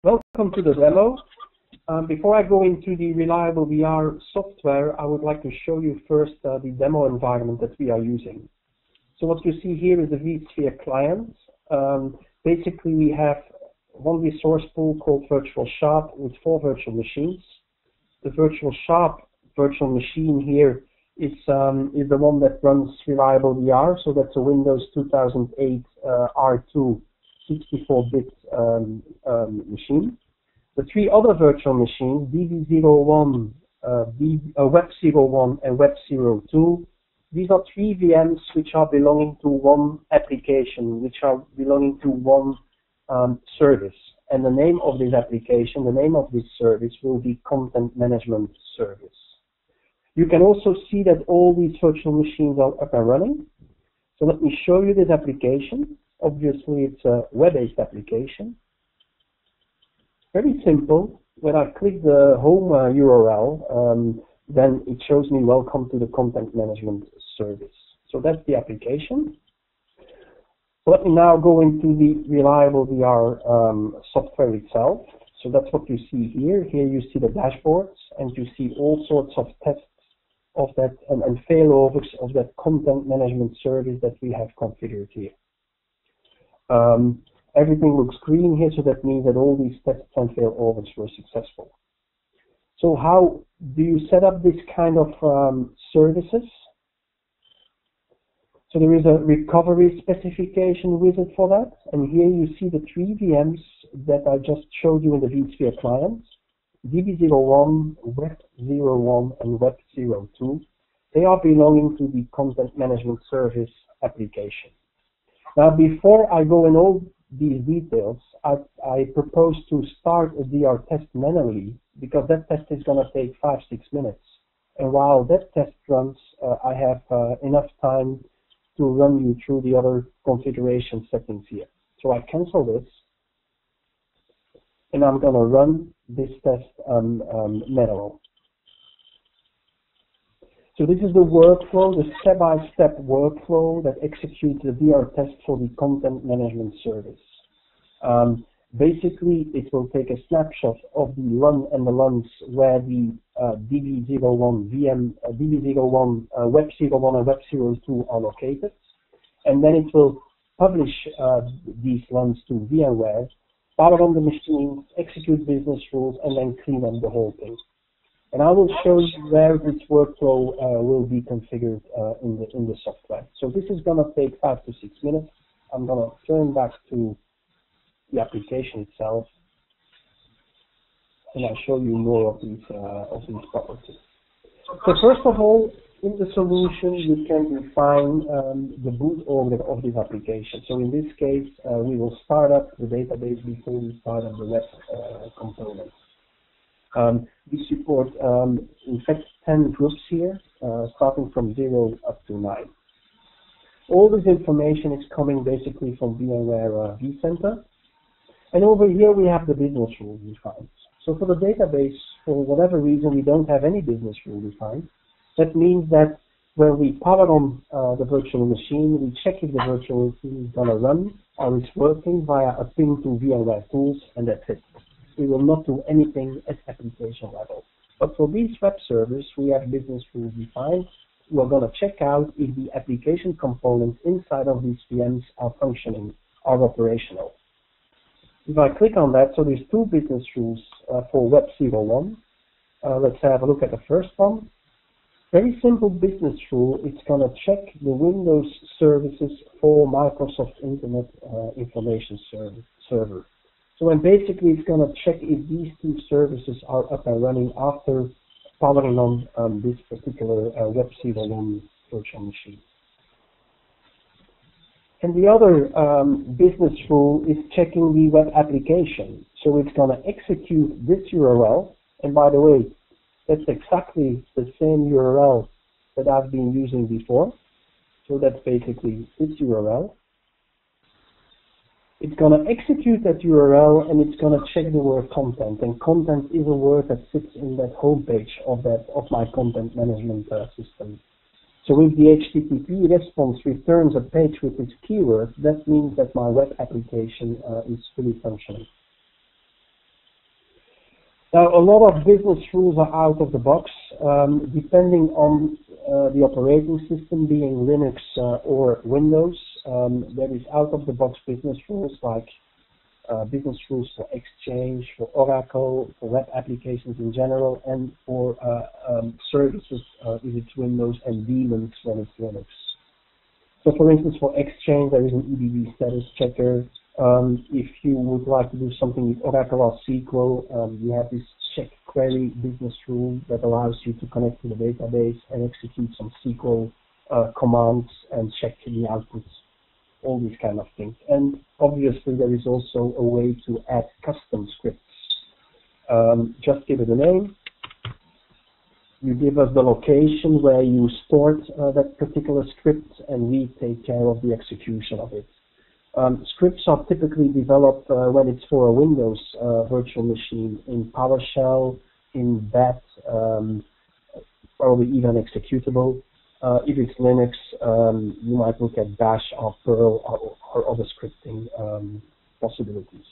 Welcome to the demo. Before I go into the ReliableDR software, I would like to show you first the demo environment that we are using. So what you see here is the vSphere client. Basically, we have one resource pool called Virtual Shop with 4 virtual machines. The Virtual Shop virtual machine here is the one that runs ReliableDR, so that's a Windows 2008 R2 64-bit machine. The 3 other virtual machines, DB01, Web01, and Web02, these are 3 VMs which are belonging to one application, which are belonging to one service. And the name of this application, the name of this service will be Content Management Service. You can also see that all these virtual machines are up and running. So let me show you this application. Obviously, it's a web-based application. Very simple. When I click the home URL, then it shows me welcome to the Content Management Service. So that's the application. So let me now go into the ReliableDR software itself. So that's what you see here. Here you see the dashboards, and you see all sorts of tests of that and failovers of that Content Management Service that we have configured here. Everything looks green here, so that means that all these tests and failovers were successful. So how do you set up this kind of services? So there is a recovery specification wizard for that, and here you see the 3 VMs that I just showed you in the vSphere client, DB01, Web01, and Web02. They are belonging to the Content Management Service application. Now, before I go in all these details, I propose to start a DR test manually, because that test is going to take 5-6 minutes. And while that test runs, I have enough time to run you through the other configuration settings here. So I cancel this, and I'm going to run this test manual. So this is the workflow, the step-by-step workflow that executes the DR test for the Content Management Service. Basically, it will take a snapshot of the run and the runs where the DB01 VM, DB01, Web01 and Web02 are located, and then it will publish these runs to VMware, power on the machine, execute business rules, and then clean up the whole thing. And I will show you where this workflow will be configured in the software. So this is going to take 5 to 6 minutes. I'm going to turn back to the application itself, and I'll show you more of these properties. So first of all, in the solution, you can define the boot order of this application. So in this case, we will start up the database before we start up the web component. We support, in fact, 10 groups here, starting from 0 up to 9. All this information is coming basically from VMware vCenter. And over here we have the business rule defined. So for the database, for whatever reason, we don't have any business rule defined. That means that when we power on the virtual machine, we check if the virtual machine is going to run or is working via a ping to VMware tools, and that's it. We will not do anything at application level. But for these web servers, we have business rules defined. We're going to check out if the application components inside of these VMs are functioning, are operational. If I click on that, so there's 2 business rules for Web01. Let's have a look at the first one. Very simple business rule. It's going to check the Windows services for Microsoft Internet Information Server. So and basically it's going to check if these 2 services are up and running after powering on this particular Web01 virtual machine. And the other business rule is checking the web application. So it's going to execute this URL, and by the way, that's exactly the same URL that I've been using before. So that's basically this URL. It's going to execute that URL, and it's going to check the word content. And content is a word that sits in that home page of my content management system. So if the HTTP response returns a page with its keyword, that means that my web application is fully functioning. Now, a lot of business rules are out of the box, depending on the operating system, being Linux or Windows. There is out-of-the-box business rules like business rules for Exchange, for Oracle, for web applications in general, and for services if it's Windows, and daemons when it's Linux. So, for instance, for Exchange, there is an EDB status checker. If you would like to do something with Oracle or SQL, you have this check query business rule that allows you to connect to the database and execute some SQL commands and check the outputs, all these kind of things. And obviously there is also a way to add custom scripts. Just give it a name. You give us the location where you stored that particular script, and we take care of the execution of it. Scripts are typically developed when it's for a Windows virtual machine in PowerShell, in BAT, probably even executable. If it's Linux, you might look at Bash or Perl or other scripting possibilities.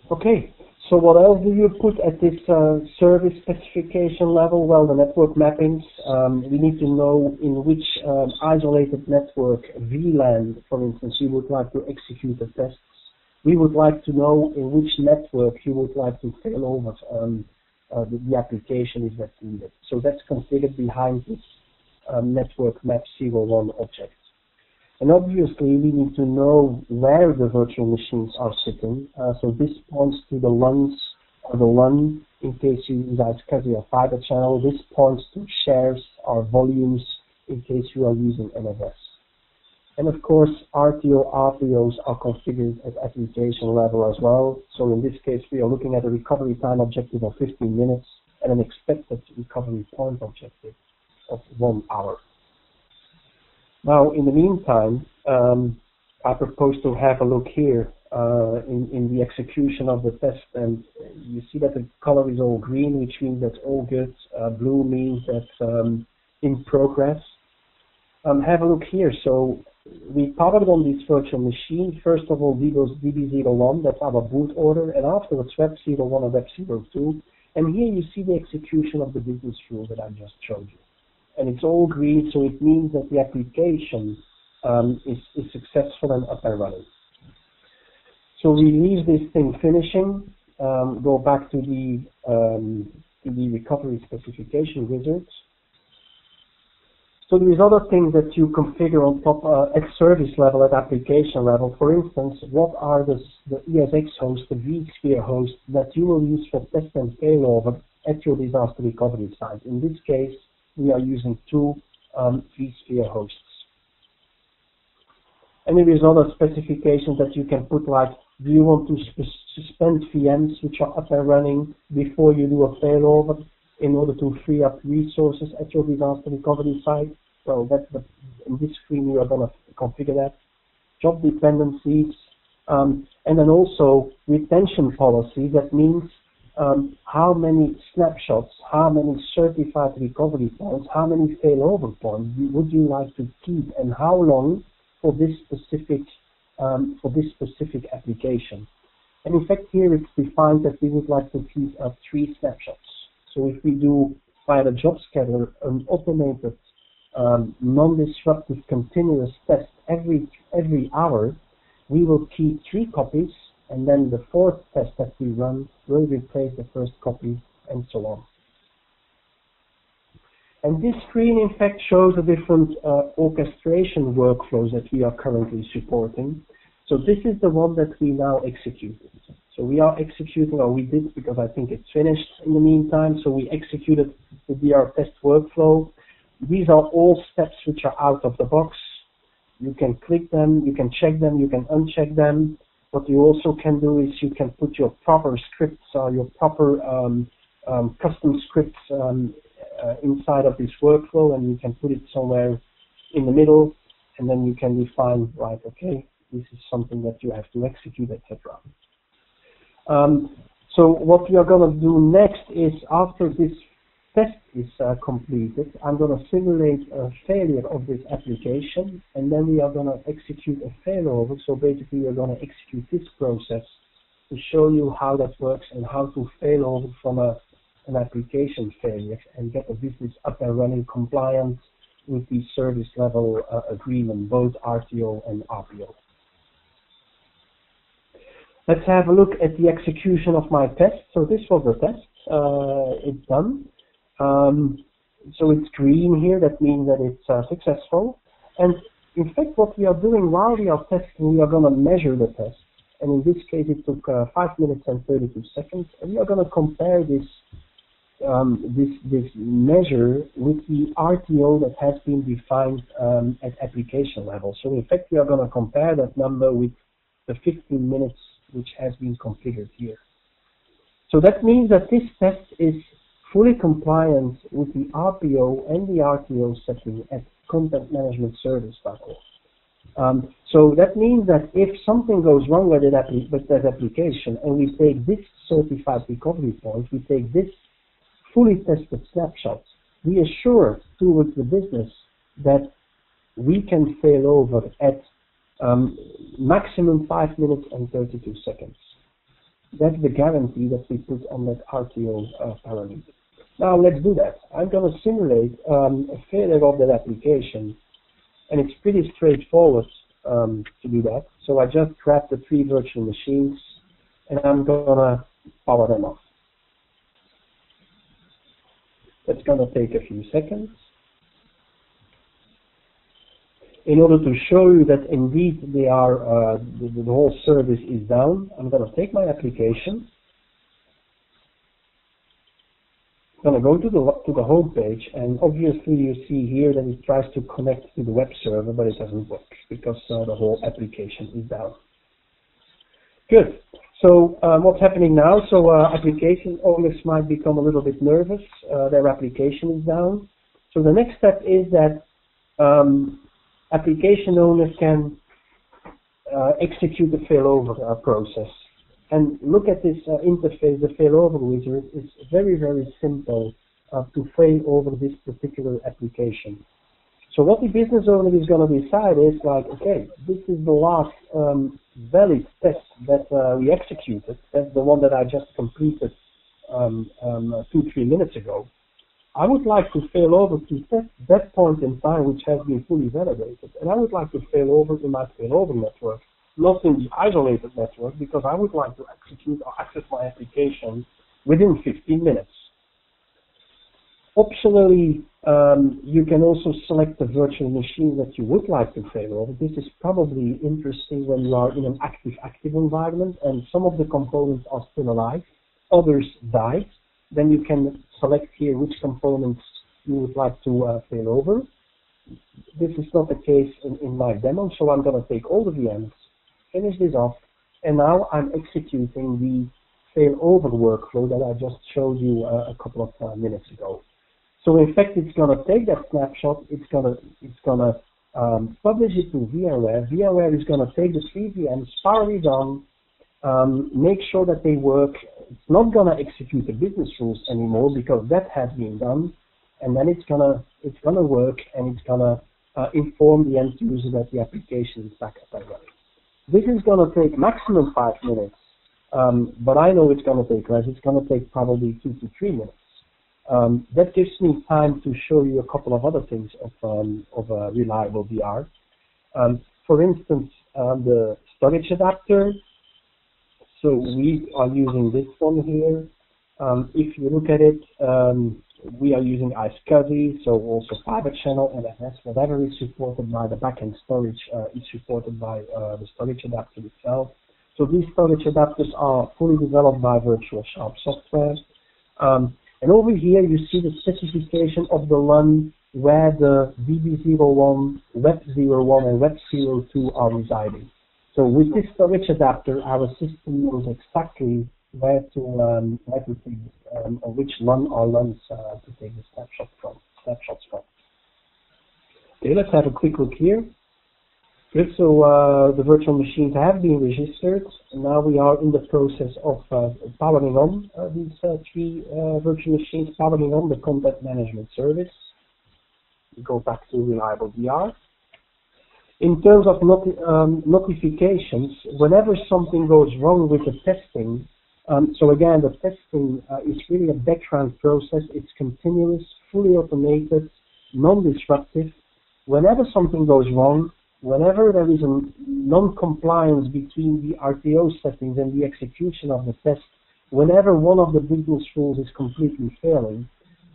Okay, so what else do you put at this service specification level? Well, the network mappings. We need to know in which isolated network, VLAN, for instance, you would like to execute the tests. We would like to know in which network you would like to fail over the application if that's needed. So that's configured behind this network map 01 object. And obviously we need to know where the virtual machines are sitting. So this points to the LUNs or the LUN in case you use iSCSI or fiber channel. This points to shares or volumes in case you are using NFS. And of course RTO, RPOs are configured at application level as well. So in this case we are looking at a recovery time objective of 15 minutes and an expected recovery point objective of 1 hour. Now, in the meantime, I propose to have a look here in the execution of the test, and you see that the color is all green, which means that's all good. Blue means that's in progress. Have a look here. So we powered on this virtual machine. First of all, DB01, that's our boot order, and afterwards Web01 and Web02. And here you see the execution of the business rule that I just showed you. And it's all green, so it means that the application is successful and up and running. So we leave this thing finishing, go back to the recovery specification wizard. So there is other things that you configure on top at service level, at application level. For instance, what are the ESX hosts, the vSphere hosts that you will use for test and failover at your disaster recovery site? In this case, we are using 2 vSphere hosts. And there is other specifications that you can put, like, do you want to suspend VMs which are up and running before you do a failover in order to free up resources at your disaster recovery site? Well, in this screen we are going to configure that. Job dependencies, and then also retention policy. That means how many snapshots, how many certified recovery points, how many failover points would you like to keep, and how long for this specific application. And in fact, here it's defined that we would like to keep 3 snapshots. So if we do via the job scheduler an automated, non-disruptive continuous test every hour, we will keep 3 copies. And then the 4th test that we run will replace the 1st copy, and so on. And this screen, in fact, shows the different orchestration workflows that we are currently supporting. So this is the one that we now executed. So we are executing, or we did, because I think it's finished in the meantime. So we executed the DR test workflow. These are all steps which are out of the box. You can click them, you can check them, you can uncheck them. What you also can do is you can put your proper scripts or your proper custom scripts inside of this workflow, and you can put it somewhere in the middle, and then you can define, right, okay, this is something that you have to execute, etc. So what we are going to do next is, after this test is completed, I'm going to simulate a failure of this application, and then we are going to execute a failover. So basically we're going to execute this process to show you how that works and how to fail over from an application failure and get the business up and running compliant with the service level agreement, both RTO and RPO. Let's have a look at the execution of my test. So this was the test. It's done. So it's green here. That means that it's successful. And in fact, what we are doing while we are testing, we are going to measure the test. And in this case, it took 5 minutes and 32 seconds. And we are going to compare this this measure with the RTO that has been defined at application level. So in fact, we are going to compare that number with the 15 minutes which has been configured here. So that means that this test is fully compliant with the RPO and the RTO setting at content management service level. So that means that if something goes wrong with that application and we take this certified recovery point, we take this fully tested snapshot, we assure towards the business that we can fail over at maximum 5 minutes and 32 seconds. That's the guarantee that we put on that RTO parameter. Now let's do that. I'm going to simulate a failure of that application, and it's pretty straightforward to do that. So I just grab the 3 virtual machines and I'm going to power them off. That's going to take a few seconds. In order to show you that indeed they are, the whole service is down, I'm going to take my application. I'm going to go to the home page, and obviously you see here that it tries to connect to the web server, but it doesn't work because the whole application is down. Good. So what's happening now? So application owners might become a little bit nervous. Their application is down. So the next step is that application owners can execute the failover process. And look at this interface, the failover wizard. It's very, very simple to fail over this particular application. So what the business owner is going to decide is like, okay, this is the last valid test that we executed. That's the one that I just completed 2-3 minutes ago. I would like to fail over to test that point in time which has been fully validated. And I would like to fail over in my failover network, not in the isolated network, because I would like to execute or access my application within 15 minutes. Optionally, you can also select the virtual machine that you would like to fail over. This is probably interesting when you are in an active environment and some of the components are still alive, others died. Then you can select here which components you would like to fail over. This is not the case in my demo, so I'm going to take all the VMs, finish this off, and now I'm executing the failover workflow that I just showed you a couple of minutes ago. So in fact, it's going to take that snapshot, it's going to publish it to VMware. VMware is going to take the 3 VMs, power it on, make sure that they work. It's not going to execute the business rules anymore because that has been done, and then it's gonna work, and it's gonna inform the end user that the application is back up and running. This is going to take maximum 5 minutes, but I know it's going to take less. It's going to take probably 2 to 3 minutes. That gives me time to show you a couple of other things of ReliableDR. For instance, the storage adapter. So we are using this one here. If you look at it, we are using iSCSI, so also Fiber Channel, NFS, whatever is supported by the backend storage is supported by the storage adapter itself. So these storage adapters are fully developed by Virtual Sharp Software. And over here you see the specification of the LUN where the DB01, Web01, and Web02 are residing. So with this storage adapter, our system knows exactly where to take, or which LUN or LUNs to take the snapshots from. Okay, let's have a quick look here. Good, so the virtual machines have been registered, and now we are in the process of powering on these 3 virtual machines, powering on the content management service. We go back to ReliableDR. In terms of notifications, whenever something goes wrong with the testing, so again, the testing is really a background process. It's continuous, fully automated, non-disruptive. Whenever something goes wrong, whenever there is a non-compliance between the RTO settings and the execution of the test, whenever one of the business rules is completely failing,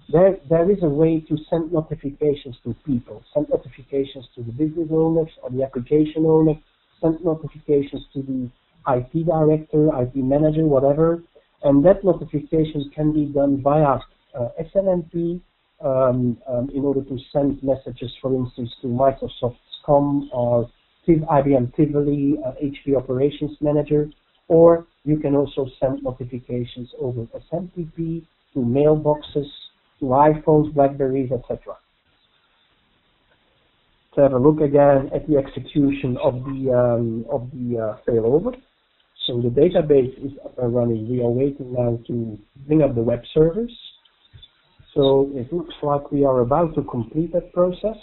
there is a way to send notifications to people, send notifications to the business owners or the application owner, send notifications to the IT director, IT manager, whatever, and that notification can be done via SNMP in order to send messages, for instance, to Microsoft SCOM or IBM Tivoli, HP Operations Manager, or you can also send notifications over SMTP to mailboxes, to iPhones, Blackberries, etc. To have a look again at the execution of the failover. So the database is up and running. We are waiting now to bring up the web servers. So it looks like we are about to complete that process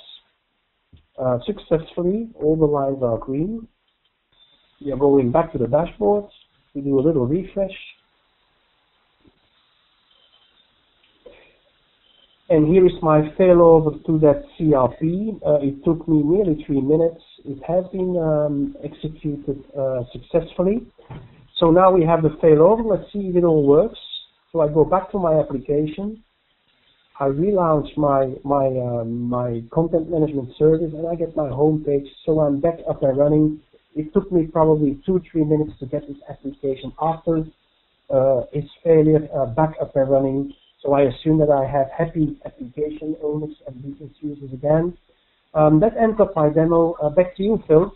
successfully. All the lines are green. We are going back to the dashboard. We do a little refresh. And here is my failover to that CRP. It took me nearly 3 minutes. It has been executed successfully. So now we have the failover. Let's see if it all works. So I go back to my application. I relaunch my content management service, and I get my home page. So I'm back up and running. It took me probably 2-3 minutes to get this application after its failure back up and running. So I assume that I have happy application owners and business users again. That ends up my demo. Back to you, Phil.